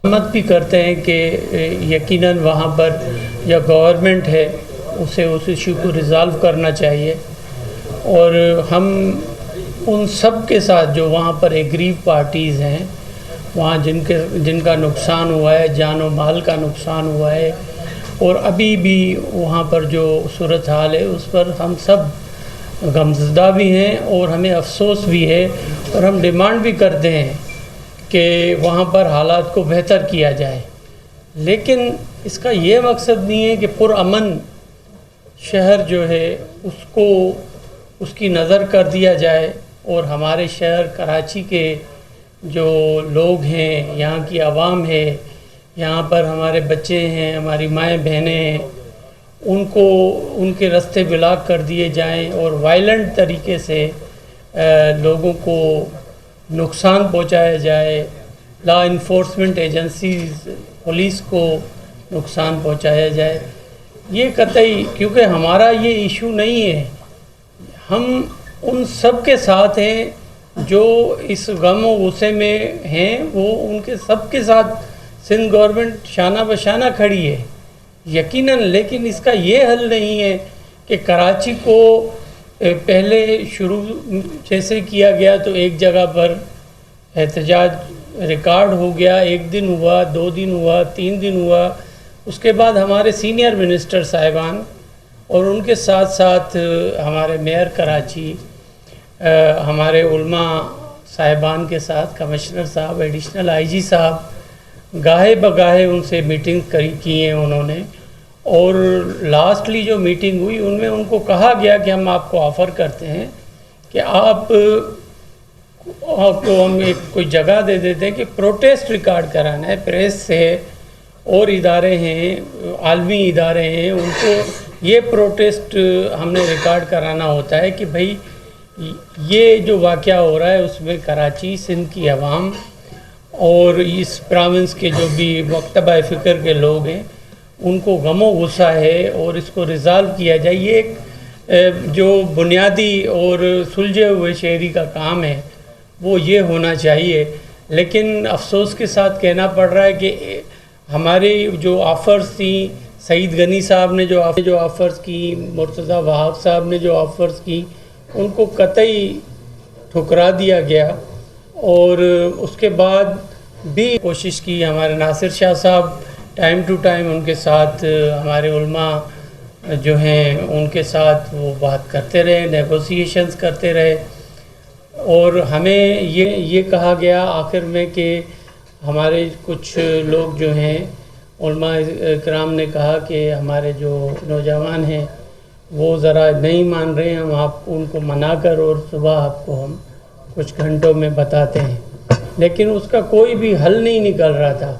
मत भी करते हैं कि यकीनन वहाँ पर या गवर्नमेंट है उसे उस इशू को रिज़ॉल्व करना चाहिए, और हम उन सब के साथ जो वहाँ पर एग्रीव पार्टीज़ हैं, वहाँ जिनका नुकसान हुआ है, जान और माल का नुकसान हुआ है, और अभी भी वहाँ पर जो सूरत हाल है उस पर हम सब गमज़दा भी हैं और हमें अफसोस भी है, और हम डिमांड भी करते हैं कि वहाँ पर हालात को बेहतर किया जाए। लेकिन इसका ये मकसद नहीं है कि पुरअमन शहर जो है उसको उसकी नज़र कर दिया जाए, और हमारे शहर कराची के जो लोग हैं, यहाँ की आवाम है, यहाँ पर हमारे बच्चे हैं, हमारी माएँ बहनें हैं, उनको उनके रास्ते ब्लॉक कर दिए जाएं और वायलेंट तरीके से लोगों को नुकसान पहुँचाया जाए, लॉ इन्फोर्समेंट एजेंसीज़ पुलिस को नुकसान पहुँचाया जाए, ये कतई, क्योंकि हमारा ये इशू नहीं है। हम उन सब के साथ हैं जो इस गम और गुस्से में हैं, वो उनके सब के साथ सिंध गवर्नमेंट शाना बशाना खड़ी है यकीनन। लेकिन इसका ये हल नहीं है कि कराची को पहले शुरू जैसे किया गया तो एक जगह पर एहतजाज रिकॉर्ड हो गया, 1 दिन हुआ, 2 दिन हुआ, 3 दिन हुआ, उसके बाद हमारे सीनियर मिनिस्टर साहिबान और उनके साथ साथ हमारे मेयर कराची, हमारे उलमा साहिबान के साथ कमिश्नर साहब, एडिशनल आईजी साहब गाहे बगाहे उनसे मीटिंग की हैं उन्होंने, और लास्टली जो मीटिंग हुई उनमें उनको कहा गया कि हम आपको ऑफ़र करते हैं कि आपको हम एक कोई जगह दे देते हैं कि प्रोटेस्ट रिकॉर्ड कराना है, प्रेस से और इदारे हैं, आलमी इदारे हैं, उनको ये प्रोटेस्ट हमने रिकॉर्ड कराना होता है कि भाई ये जो वाक़या हो रहा है उसमें कराची सिंध की आवाम और इस प्रोविंस के जो भी मकतबा फ़िक्र के लोग हैं उनको गमो गुस्सा है और इसको रिज़ॉल्व किया जाए। ये एक जो बुनियादी और सुलझे हुए शहरी का काम है वो ये होना चाहिए। लेकिन अफसोस के साथ कहना पड़ रहा है कि हमारे जो ऑफ़र्स थी, सईद गनी साहब ने जो ऑफ़र्स की, मुर्तज़ा वहाब साहब ने जो ऑफ़र्स की, उनको कतई ठुकरा दिया गया। और उसके बाद भी कोशिश की, हमारे नासिर शाह साहब टाइम टू टाइम उनके साथ, हमारे उलमा जो हैं उनके साथ वो बात करते रहे, नेगोशिएशंस करते रहे, और हमें ये कहा गया आखिर में कि हमारे कुछ लोग जो हैं उलमा इकराम ने कहा कि हमारे जो नौजवान हैं वो ज़रा नहीं मान रहे हैं, हम आपको उनको मना कर और सुबह आपको हम कुछ घंटों में बताते हैं। लेकिन उसका कोई भी हल नहीं निकल रहा था,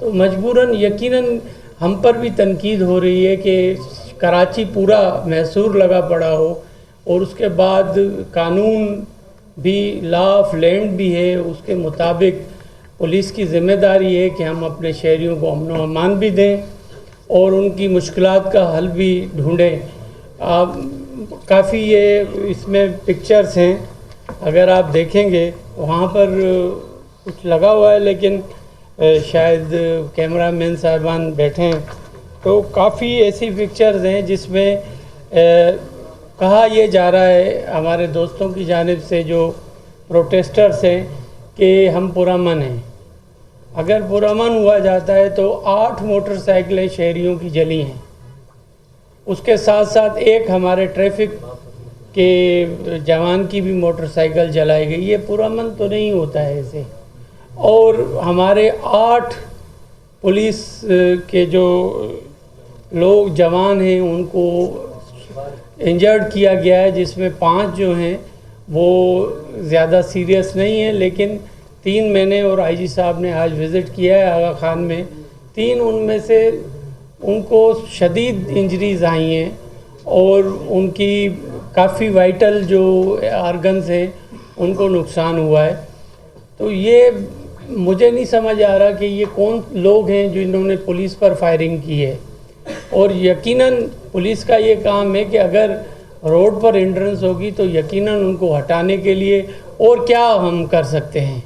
तो मजबूरन यकीनन हम पर भी तनकीद हो रही है कि कराची पूरा महसूर लगा पड़ा हो, और उसके बाद कानून भी, लॉ ऑफ लैंड भी है, उसके मुताबिक पुलिस की ज़िम्मेदारी है कि हम अपने शहरियों को अमन व अमान भी दें और उनकी मुश्किलात का हल भी ढूँढें। काफ़ी ये इसमें पिक्चर्स हैं, अगर आप देखेंगे वहाँ पर कुछ लगा हुआ है, लेकिन शायद कैमरा मैन साहिबान बैठे हैं, तो काफ़ी ऐसी पिक्चर्स हैं जिसमें कहा यह जा रहा है हमारे दोस्तों की जानिब से जो प्रोटेस्टर्स हैं कि हम पुरअमन हैं। अगर पुरअमन हुआ जाता है तो 8 मोटरसाइकिलें शहरियों की जली हैं, उसके साथ साथ एक हमारे ट्रैफिक के जवान की भी मोटरसाइकिल जलाई गई। ये पुरअमन तो नहीं होता है ऐसे। और हमारे 8 पुलिस के जो लोग जवान हैं उनको इंजर्ड किया गया है, जिसमें 5 जो हैं वो ज़्यादा सीरियस नहीं है, लेकिन 3 मैंने और आईजी साहब ने आज विज़िट किया है आगा खान में, 3 उनमें से उनको शदीद इंजरीज़ आई हैं और उनकी काफ़ी वाइटल जो आर्गन्स हैं उनको नुकसान हुआ है। तो ये मुझे नहीं समझ आ रहा कि ये कौन लोग हैं जिन्होंने पुलिस पर फायरिंग की है। और यकीनन पुलिस का ये काम है कि अगर रोड पर हिंड्रेंस होगी तो यकीनन उनको हटाने के लिए और क्या हम कर सकते हैं।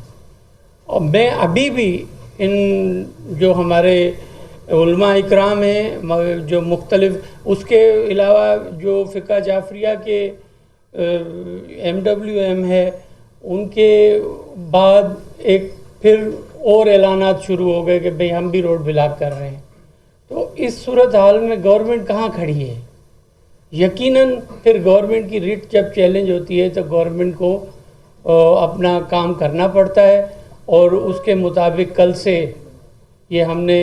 और मैं अभी भी ان جو ہمارے علماء اکرام ہیں جو مختلف، اس کے علاوہ جو فقہ جعفریہ کے MWM ہے، ان کے بعد ایک پھر اور اعلانات شروع ہو گئے کہ بھئی ہم بھی روڈ بلاک کر رہے ہیں. تو اس صورتحال میں گورنمنٹ کہاں کھڑی ہے؟ یقیناً پھر گورنمنٹ کی ریٹ جب چیلنج ہوتی ہے تو گورنمنٹ کو اپنا کام کرنا پڑتا ہے، اور اس کے مطابق کل سے یہ ہم نے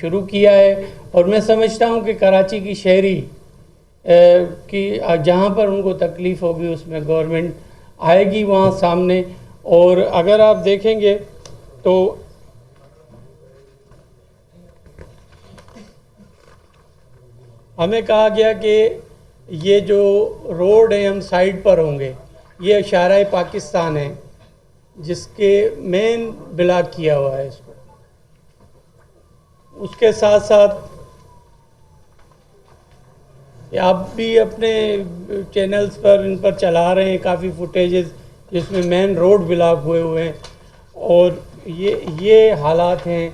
شروع کیا ہے. اور میں سمجھتا ہوں کہ کراچی کی شہری کی جہاں پر ان کو تکلیف ہوگی اس میں گورنمنٹ آئے گی وہاں سامنے. اور اگر آپ دیکھیں گے تو ہمیں کہا گیا کہ یہ جو روڈ ہیں ہم سائڈ پر ہوں گے، یہ اشارہ پاکستان ہے جس کے مین بلاک کیا ہوا ہے اس کو. اس کے ساتھ ساتھ آپ بھی اپنے چینلز پر ان پر چلا رہے ہیں کافی فوٹیجز جس میں مین روڈ بلاک ہوئے ہوئے ہیں، اور یہ حالات ہیں.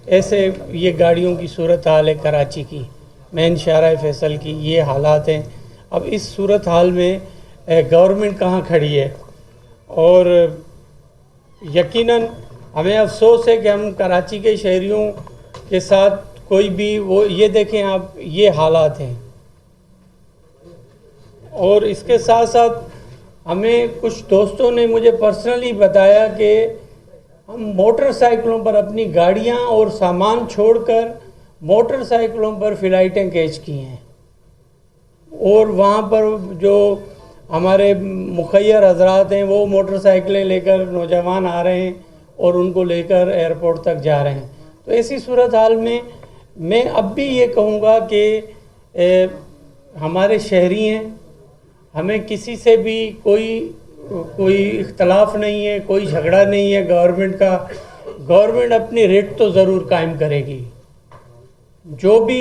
ایسے یہ گاڑیوں کی صورتحال ہے کراچی کی، مین شارع فیصل کی یہ حالات ہیں. اب اس صورتحال میں گورنمنٹ کہاں کھڑی ہے؟ اور یقیناً ہمیں افسوس ہے کہ ہم کراچی کے شہریوں کے ساتھ کوئی بھی یہ دیکھیں آپ، یہ حالات ہیں. اور اس کے ساتھ ساتھ ہمیں کچھ دوستوں نے مجھے پرسنلی بتایا کہ ہم موٹر سائیکلوں پر اپنی گاڑیاں اور سامان چھوڑ کر موٹر سائیکلوں پر فلائٹیں کیچ کی ہیں، اور وہاں پر جو ہمارے مخیر حضرات ہیں وہ موٹر سائیکلیں لے کر نوجوان آ رہے ہیں اور ان کو لے کر ایئرپورٹ تک جا رہے ہیں. تو ایسی صورتحال میں میں اب بھی یہ کہوں گا کہ ہمارے شہری ہیں، ہمیں کسی سے بھی کوئی اختلاف نہیں ہے، کوئی جھگڑا نہیں ہے گورنمنٹ کا. گورنمنٹ اپنی ریٹ تو ضرور قائم کرے گی. جو بھی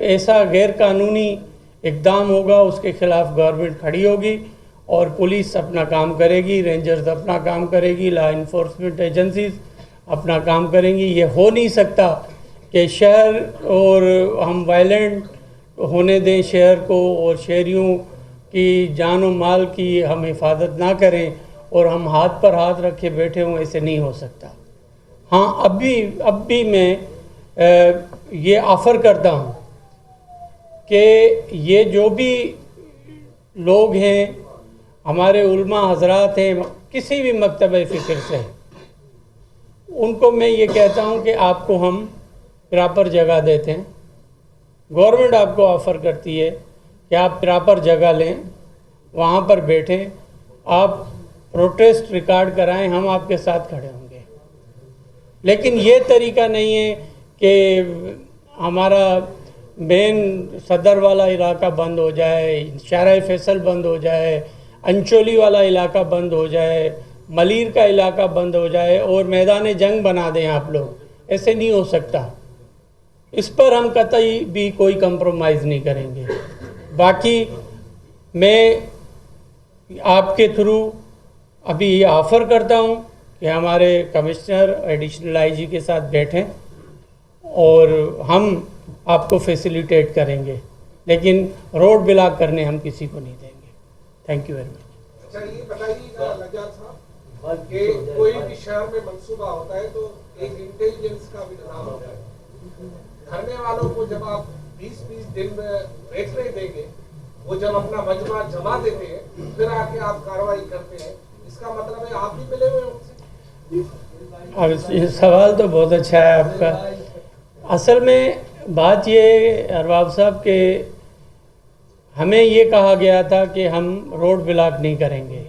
ایسا غیر قانونی اقدام ہوگا اس کے خلاف گورنمنٹ کھڑی ہوگی، اور پولیس اپنا کام کرے گی، رینجرز اپنا کام کرے گی، لا انفورسمنٹ ایجنسیز اپنا کام کریں گی. یہ ہو نہیں سکتا کہ شہر اور ہم وائلنٹ ہونے دیں شہر کو، اور شہریوں کی جان و مال کی ہم حفاظت نہ کریں اور ہم ہاتھ پر ہاتھ رکھے بیٹھے ہوں. ایسے نہیں ہو سکتا. ہاں اب بھی میں یہ آفر کرتا ہوں کہ یہ جو بھی لوگ ہیں، ہمارے علماء حضرات ہیں کسی بھی مکتبہ فکر سے، ان کو میں یہ کہتا ہوں کہ آپ کو ہم پراپر جگہ دیتے ہیں. گورنمنٹ آپ کو آفر کرتی ہے کہ آپ پراپر جگہ لیں، وہاں پر بیٹھیں، آپ پروٹیسٹ ریکارڈ کرائیں، ہم آپ کے ساتھ کھڑے ہوں گے. لیکن یہ طریقہ نہیں ہے کہ ہمارا مین صدر والا علاقہ بند ہو جائے، شارع فیصل بند ہو جائے، انچولی والا علاقہ بند ہو جائے، ملیر کا علاقہ بند ہو جائے اور میدان جنگ بنا دیں آپ لوگ. ایسے نہیں ہو سکتا. اس پر ہم قطعی بھی کوئی کمپرومائز نہیں کریں گے. باقی میں آپ کے تھرو ابھی یہ آفر کرتا ہوں کہ ہمارے کمشنر ایڈیشنل IG کے ساتھ بیٹھیں اور ہم آپ کو فیسیلیٹیٹ کریں گے، لیکن روڈ بلاک کرنے ہم کسی کو نہیں دیں گے. Thank you very much. اچھا یہ بتائیے لجاد صاحب کہ کوئی بھی شہر میں منصوبہ ہوتا ہے تو ایک انٹیلیجنس کا بھی نظام ہوتا ہے. دھرنے والوں کو جب آپ 20 دن میں بیٹھنے دیں گے، وہ جب اپنا مجمع جما دیتے ہیں پھر آ کے آپ کارروائی کرتے ہیں، اس کا مطلب ہے آپ بھی ملے ہوئے ان سے؟ اب یہ سوال تو بہت اچھا ہے آپ کا. اصل میں بات یہ ارباب صاحب کہ ہمیں یہ کہا گیا تھا کہ ہم روڈ بلاک نہیں کریں گے،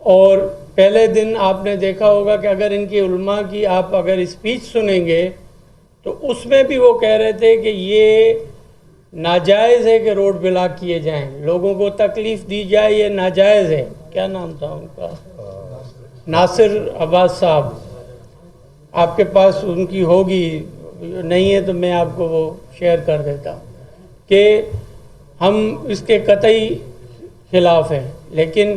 اور پہلے دن آپ نے دیکھا ہوگا کہ اگر ان کی علماء کی آپ اگر اسپیچ سنیں گے تو اس میں بھی وہ کہہ رہے تھے کہ یہ ناجائز ہے کہ روڈ بلاک کیے جائیں، لوگوں کو تکلیف دی جائے، یہ ناجائز ہے. کیا نام تھا ان کا؟ ناصر عباس صاحب. آپ کے پاس ان کی ہوگی، نہیں ہے تو میں آپ کو وہ شیئر کر دیتا ہوں کہ ہم اس کے قطعی خلاف ہیں. لیکن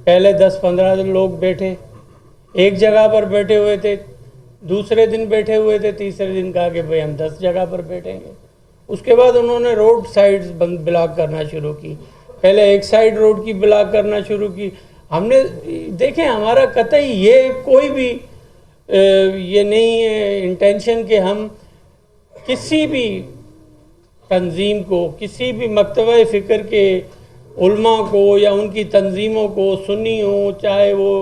پہلے 10-15 لوگ بیٹھے ایک جگہ پر بیٹھے ہوئے تھے، दूसरे दिन बैठे हुए थे, तीसरे दिन कहा कि भाई हम 10 जगह पर बैठेंगे। उसके बाद उन्होंने रोड साइड्स बंद ब्लॉक करना शुरू की। पहले एक साइड रोड की ब्लॉक करना शुरू की। हमने देखें, हमारा कतई ये कोई भी ये नहीं है इंटेंशन कि हम किसी भी तंजीम को, किसी भी मकतबा फ़िक्र के उलमा को या उनकी तंजीमों को, सुन्नी हो चाहे वो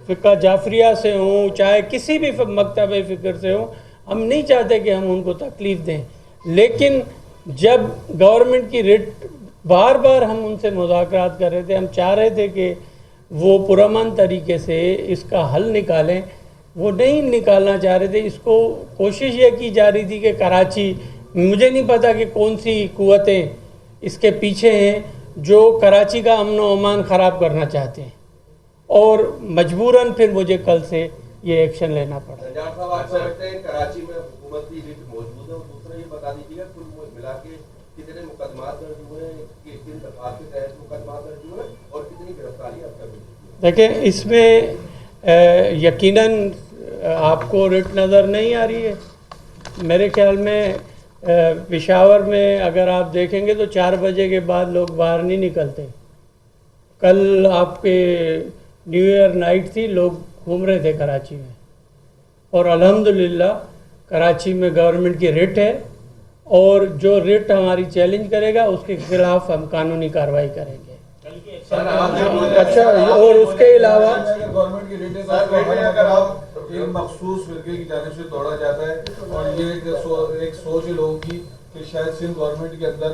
फ़िक़्ह जाफरिया से हों, चाहे किसी भी मकतबा फ़िक्र से हों, हम नहीं चाहते कि हम उनको तकलीफ़ दें। लेकिन जब गवर्नमेंट की रिट बार बार हम उनसे मुज़ाकरात कर रहे थे, हम चाह रहे थे कि वो पुरअमन तरीके से इसका हल निकालें, वो नहीं निकालना चाह रहे थे। इसको कोशिश ये की जा रही थी कि कराची, मुझे नहीं पता कि कौन सी कुव्वतें इसके पीछे हैं जो कराची का अमन व अमान ख़राब करना चाहते हैं, और मजबूरन फिर मुझे कल से ये एक्शन लेना पड़ा। नजात साहब, आप समझते हैं कराची में हुकूमत की रिट मौजूद है? और दूसरा ये बता दीजिएगा कुल मिला के कितने मुकदमात दर्ज हुए हैं, किन दफात के तहत मुकदमात दर्ज हुए हैं और कितनी गिरफ्तारी अब तक हुई? देखें, इसमें यकीनन आपको रिट नज़र नहीं आ रही है। मेरे ख्याल में पेशावर में अगर आप देखेंगे तो 4 बजे के बाद लोग बाहर नहीं निकलते। कल आपके न्यू ईयर नाइट थी, लोग घूम रहे थे कराची में, और अल्हम्दुलिल्लाह कराची में गवर्नमेंट की रिट है, और जो रिट हमारी चैलेंज करेगा उसके खिलाफ हम कानूनी कार्रवाई करेंगे। अच्छा, और उसके अलावा गवर्नमेंट की रिट है, एक मखसूस फिरके की जानिब से तोड़ा जाता है, और ये एक सोच है लोगों की कि शायद सिंध गवर्नमेंट के अंदर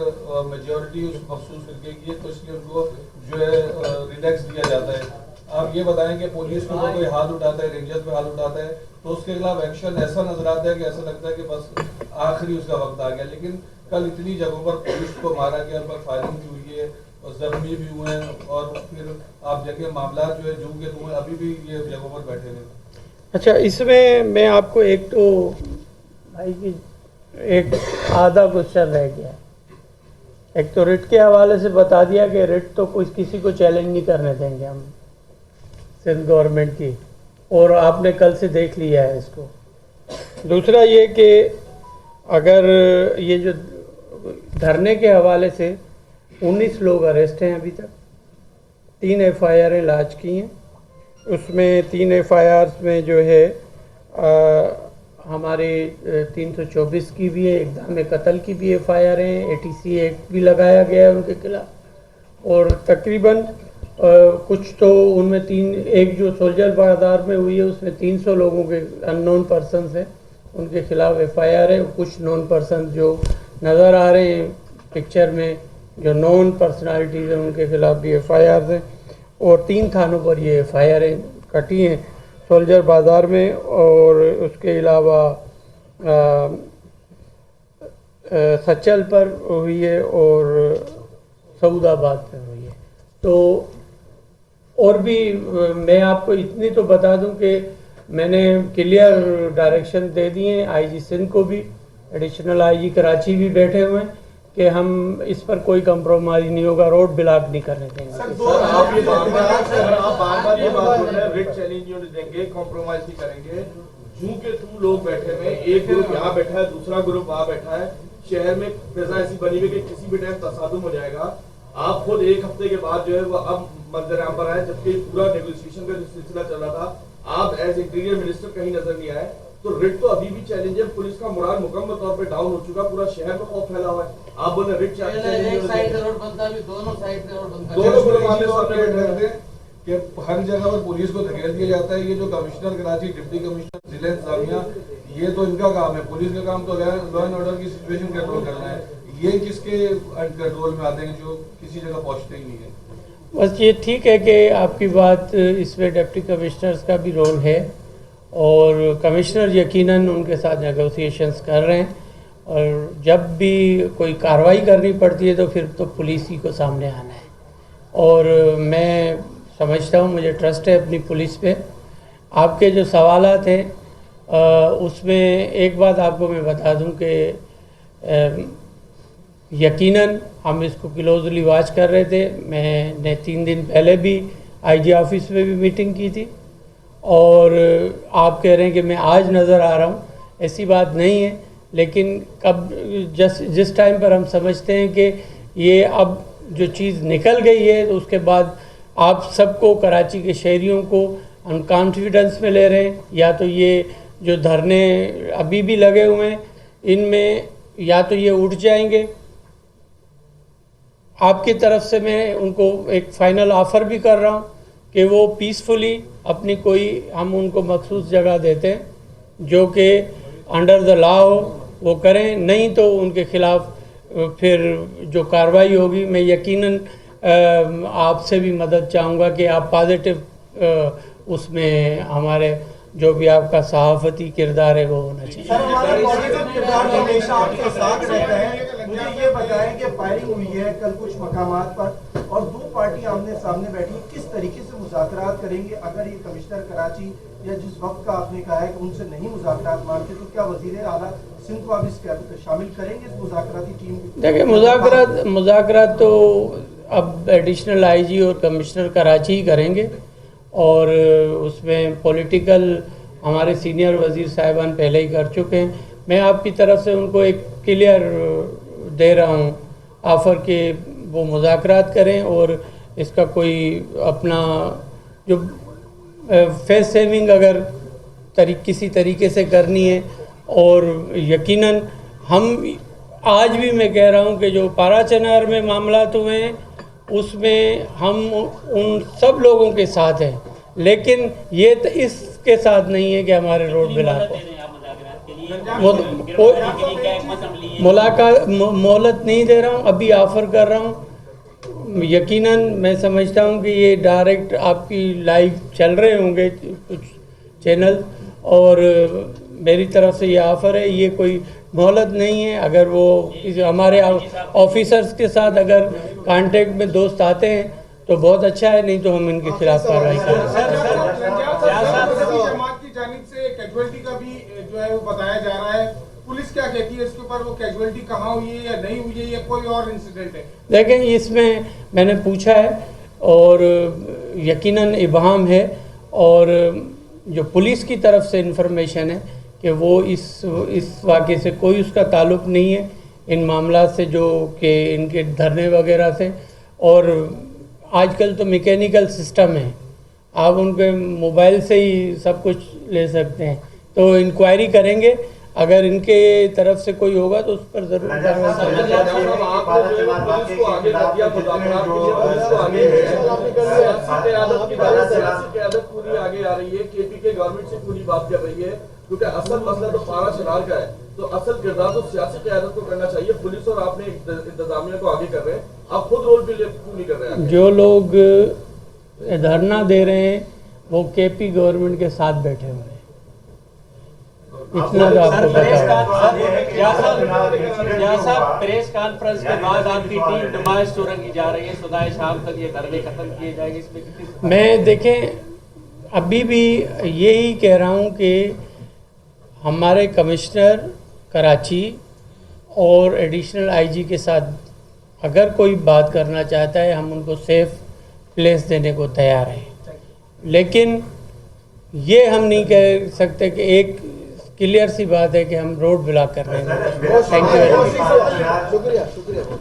मेजॉरिटी उस मखसूस फिरके की है, तो इसलिए उनको जो है रिलैक्स दिया जाता है। आप ये बताएं कि पुलिस को कोई हाथ उठाता है, रेंजर्स पे हाथ उठाता है, तो उसके खिलाफ एक्शन ऐसा नजर आता है कि ऐसा लगता है कि बस आखिरी उसका वक्त आ गया। लेकिन कल इतनी जगहों पर पुलिस को मारा गया, उन पर फायरिंग भी हुई है और जख्मी भी हुए हैं, और फिर आप देखें मामला जो है जूम के धुएं अभी भी ये जगहों पर बैठे हुए। अच्छा, इसमें मैं आपको एक तो भाई की एक आधा क्वेश्चन रह गया। एक तो रिट के हवाले से बता दिया कि रिट तो कुछ किसी को चैलेंज नहीं करने देंगे हम सिंध गवर्नमेंट की, और आपने कल से देख लिया है इसको। दूसरा ये कि अगर ये जो धरने के हवाले से 19 लोग अरेस्ट हैं अभी तक, 3 FIR लाज की हैं। उसमें 3 FIRs में जो है हमारे 324 की भी है, इक़दाम कत्ल की भी FIR हैं, ATC एक्ट भी लगाया गया है उनके खिलाफ, और तकरीबन कुछ तो उनमें एक जो सोल्जर बाजार में हुई है उसमें 300 लोगों के अननोन पर्सनस हैं, उनके खिलाफ FIR है। कुछ नॉन पर्सन जो नज़र आ रहे हैं पिक्चर में, जो नॉन पर्सनालिटीज़ हैं, उनके खिलाफ भी FIRs हैं, और 3 थानों पर ये FIR कटी हैं, सोल्जर बाज़ार में, और उसके अलावा सचल पर हुई है और सऊदाबाद पर हुई है। तो और भी मैं आपको इतनी तो बता दूं कि मैंने क्लियर डायरेक्शन दे दिए हैं IG सिंध को भी, एडिशनल IG कराची भी बैठे हुए हैं कि हम इस पर कोई कंप्रोमाइज़ नहीं होगा, रोड ब्लॉक नहीं करने देंगे। आप ये बार-बार ये बात बोल रहे हैं, रिट चैलेंज नहीं देंगे, कॉम्प्रोमाइज नहीं करेंगे। जू के थ्रू लोग बैठे हुए, एक ग्रुप यहाँ बैठा है, दूसरा ग्रुप वहाँ बैठा है, शहर में फिजा ऐसी बनी हुई कि किसी भी टाइम तसादुम हो जाएगा। आप खुद 1 हफ्ते के बाद जो है वो अब मंजर आम पर आए, जबकि पूरा नेगोशिएशन का जो सिलसिला चल रहा था, आप एज इंटीरियर मिनिस्टर कहीं नजर नहीं आए। तो रिट तो अभी भी चैलेंज है, पुलिस का मोराल मुकम्मल तौर पे डाउन हो चुका, पूरा शहर में खौफ फैला हुआ है। आप बोले रिट चैलेंज, एक साइड रोड बनता भी, दोनों साइड पे रोड बनता है। दोनों ग्रुप आने सामने बैठे रहते हैं कि हर जगह पर पुलिस को धकेल दिया जाता है। ये जो कमिश्नर कराची, डिप्टी कमिश्नर जिला इंतजामिया, ये तो इनका काम है, पुलिस का काम तो लॉ एंड ऑर्डर की सिचुएशन कंट्रोल करना है। ये किसके कंट्रोल में आते हैं जो किसी जगह पहुंचते ही नहीं है। बस ये ठीक है कि आपकी बात, इसमें डिप्टी कमिश्नर्स का भी रोल है, और कमिश्नर यकीनन उनके साथ नेगोशिएशंस कर रहे हैं, और जब भी कोई कार्रवाई करनी पड़ती है तो फिर तो पुलिस ही को सामने आना है। और मैं समझता हूँ, मुझे ट्रस्ट है अपनी पुलिस पे। आपके जो सवालात हैं उसमें एक बात आपको मैं बता दूं कि यकीनन हम इसको क्लोजली वॉच कर रहे थे। मैंने 3 दिन पहले भी IG ऑफिस में भी मीटिंग की थी, اور آپ کہہ رہے ہیں کہ میں آج نظر آ رہا ہوں، ایسی بات نہیں ہے، لیکن جس ٹائم پر ہم سمجھتے ہیں کہ یہ اب جو چیز نکل گئی ہے تو اس کے بعد آپ سب کو، کراچی کے شہریوں کو ہم کانفیڈنس میں لے رہے ہیں. یا تو یہ جو دھرنے ابھی بھی لگے ہوئے ہیں ان میں یا تو یہ اٹھ جائیں گے. آپ کی طرف سے میں ان کو ایک فائنل آفر بھی کر رہا ہوں کہ وہ پیسفلی اپنی کوئی، ہم ان کو مخصوص جگہ دیتے ہیں جو کہ انڈر دا لا ہو، وہ کریں. نہیں تو ان کے خلاف پھر جو کارروائی ہوگی، میں یقیناً آپ سے بھی مدد چاہوں گا کہ آپ پازیٹیو اس میں ہمارے جو بھی آپ کا صحافتی کردار ہے وہ ہونا چاہیے. سر ہمارا پازیٹیو کردار تو ہمیشہ آپ کے ساتھ رہتا ہے. مجھے یہ بتائیں کہ فائرنگ ہوئی ہے کل کچھ مقامات پر اور دو پارٹی آمنے سامنے بیٹھی، کس طریقے سے مذاکرات کریں گے؟ اگر یہ کمشنر کراچی یا جس وقت کا آپ نے کہا ہے کہ ان سے نہیں مذاکرات مانتے تو کیا وزیر اعلیٰ سندھ کو آپ اس شامل کریں گے اس مذاکراتی ٹیم میں؟ دیکھیں، مذاکرات تو اب ایڈیشنل آئی جی اور کمشنر کراچی ہی کریں گے، اور اس میں پولیٹیکل ہمارے سینئر وزیر صاحبان پہلے ہی کر چکے ہیں. میں آپ کی طرف سے ان کو ایک کلیئر دے رہا ہوں آفر کہ وہ مذاکرات کریں، اور اس کا کوئی اپنا جو فیس سیونگ اگر کسی طریقے سے کرنی ہے. اور یقیناً ہم آج بھی میں کہہ رہا ہوں کہ جو پارا چنار میں معاملات ہوئے ہیں اس میں ہم ان سب لوگوں کے ساتھ ہیں، لیکن یہ اس کے ساتھ نہیں ہے کہ ہمارے روڈ بلاک ہو. مہلت نہیں دے رہا ہوں، ابھی آفر کر رہا ہوں. یقیناً میں سمجھتا ہوں کہ یہ ڈائریکٹ آپ کی لائیو چل رہے ہوں گے کچھ چینل، اور میری طرف سے یہ آفر ہے. یہ کوئی مہلت نہیں ہے. اگر وہ ہمارے آفیسرز کے ساتھ اگر کانٹیکٹ میں دوست آتے ہیں تو بہت اچھا ہے، نہیں تو ہم ان کے خلاف کارروائی کریں گے. جماعت کی جانب سے کیجویلٹی کا بھی جو ہے وہ بتایا جا رہا ہے، پولیس کیا کہتی ہے اس کے اوپر؟ وہ کیجویلٹی کہاں ہوئی ہے یا نہیں ہوئی ہے یا کوئی اور انسیڈنٹ ہے؟ دیکھیں، اس میں نے پوچھا ہے اور یقیناً ابہام ہے، اور جو پولیس کی طرف سے انفارمیشن ہے کہ وہ اس واقعے سے کوئی اس کا تعلق نہیں ہے، ان معاملات سے جو کہ ان کے دھرنے وغیرہ سے. اور آج کل تو میکینیکل سسٹم ہے، آپ ان کے موبائل سے ہی سب کچھ لے سکتے ہیں. تو انکوائری کریں گے، اگر ان کے طرف سے کوئی ہوگا تو اس پر ضرور پوری آگے آ رہی ہے، کے پی کے گورنمنٹ سے پوری بات کر رہی ہے، کیونکہ اصل مسئلہ تو پارا چنار کا ہے. تو اصل کردار تو سیاسی قیادت کو کرنا چاہیے. پولیس اور آپ نے انتظامیہ کو آگے کر رہے ہیں، آپ خود رول بھی کیوں نہیں کر رہے ہیں؟ جو لوگ دھرنا دے رہے ہیں وہ کے پی گورنمنٹ کے ساتھ بیٹھے ہوئے ہیں. اتنا تو آپ کو صاحب پریس کانفرنس کے بعد آپ کی ٹیم نمائش سورنگی جا رہی ہے، صبح شام تک یہ دھرنے ختم کیے جائیں گے، اس میں کتنی؟ میں دیکھیں ابھی بھی یہی کہہ رہا ہوں کہ ہمارے کمشنر کراچی اور ایڈیشنل آئی جی کے ساتھ اگر کوئی بات کرنا چاہتا ہے ہم ان کو سیف پلیس دینے کو تیار ہیں، لیکن یہ ہم نہیں کہہ سکتے کہ ایک کلیئر سی بات ہے کہ ہم روڈ بلاک کر رہے ہیں. Thank you very much. شکریہ.